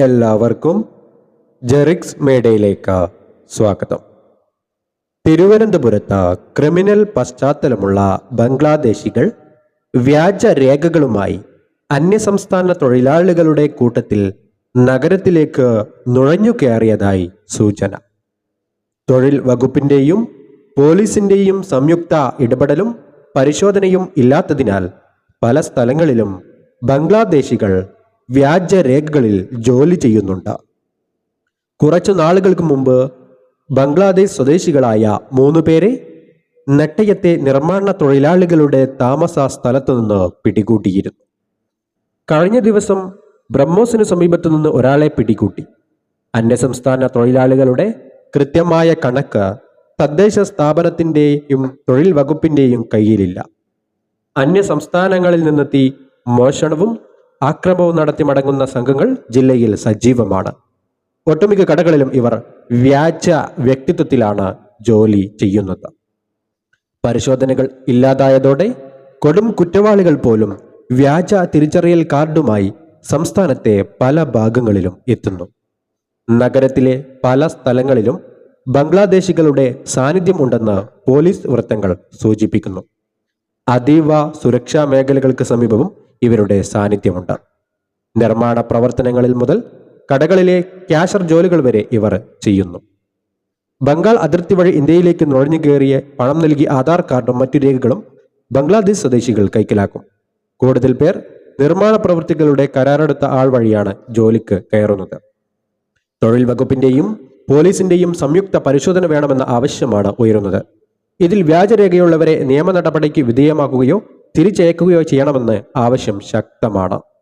എല്ലാവർക്കും ജെറിക്സ് മേഡയിലേക്ക് സ്വാഗതം. തിരുവനന്തപുരത്ത് ക്രിമിനൽ പശ്ചാത്തലമുള്ള ബംഗ്ലാദേശികൾ വ്യാജ രേഖകളുമായി അന്യസംസ്ഥാന തൊഴിലാളികളുടെ കൂട്ടത്തിൽ നഗരത്തിലേക്ക് നുഴഞ്ഞുകയറിയതായി സൂചന. തൊഴിൽ വകുപ്പിന്റെയും പോലീസിന്റെയും സംയുക്ത ഇടപെടലും പരിശോധനയും ഇല്ലാത്തതിനാൽ പല സ്ഥലങ്ങളിലും ബംഗ്ലാദേശികൾ വ്യാജരേഖകളിൽ ജോലി ചെയ്യുന്നുണ്ട്. കുറച്ചു നാളുകൾക്ക് മുമ്പ് ബംഗ്ലാദേശ് സ്വദേശികളായ 3 പേരെ നെട്ടയത്തെ നിർമ്മാണ തൊഴിലാളികളുടെ താമസ സ്ഥലത്തു നിന്ന് പിടികൂട്ടിയിരുന്നു. കഴിഞ്ഞ ദിവസം ബ്രഹ്മോസിന് സമീപത്തു നിന്ന് ഒരാളെ പിടികൂട്ടി. അന്യസംസ്ഥാന തൊഴിലാളികളുടെ കൃത്യമായ കണക്ക് തദ്ദേശ സ്ഥാപനത്തിൻ്റെയും തൊഴിൽ വകുപ്പിൻ്റെയും കയ്യിലില്ല. അന്യസംസ്ഥാനങ്ങളിൽ നിന്നെത്തി മോഷണവും ആക്രമണവും നടത്തി മടങ്ങുന്ന സംഘങ്ങൾ ജില്ലയിൽ സജീവമാണ്. ഒട്ടുമിക്ക കടകളിലും ഇവർ വ്യാജ വ്യക്തിത്വത്തിലാണ് ജോലി ചെയ്യുന്നത്. പരിശോധനകൾ ഇല്ലാതായതോടെ കൊടും കുറ്റവാളികൾ പോലും വ്യാജ തിരിച്ചറിയൽ കാർഡുമായി സംസ്ഥാനത്തെ പല ഭാഗങ്ങളിലും എത്തുന്നു. നഗരത്തിലെ പല സ്ഥലങ്ങളിലും ബംഗ്ലാദേശികളുടെ സാന്നിധ്യം ഉണ്ടെന്ന് പോലീസ് വൃത്തങ്ങൾ സൂചിപ്പിക്കുന്നു. അതീവ സുരക്ഷാ മേഖലകൾക്ക് സമീപവും ഇവരുടെ സാന്നിധ്യമുണ്ട്. നിർമ്മാണ പ്രവർത്തനങ്ങളിൽ മുതൽ കടകളിലെ ക്യാഷർ ജോലികൾ വരെ ഇവർ ചെയ്യുന്നു. ബംഗാൾ അതിർത്തി വഴി ഇന്ത്യയിലേക്ക് നുഴഞ്ഞു കയറിയ പണം നൽകി ആധാർ കാർഡും മറ്റു രേഖകളും ബംഗ്ലാദേശ് സ്വദേശികൾ കൈക്കലാക്കും. കൂടുതൽ പേർ നിർമ്മാണ പ്രവൃത്തികളുടെ കരാറെടുത്ത ആൾ വഴിയാണ് ജോലിക്ക് കയറുന്നത്. തൊഴിൽ വകുപ്പിന്റെയും പോലീസിന്റെയും സംയുക്ത പരിശോധന വേണമെന്ന ആവശ്യമാണ് ഉയരുന്നത്. ഇതിൽ വ്യാജരേഖയുള്ളവരെ നിയമ നടപടിക്ക് വിധേയമാക്കുകയോ തിരിച്ചയക്കുകയോ ചെയ്യണമെന്ന് ആവശ്യം ശക്തമാണ്.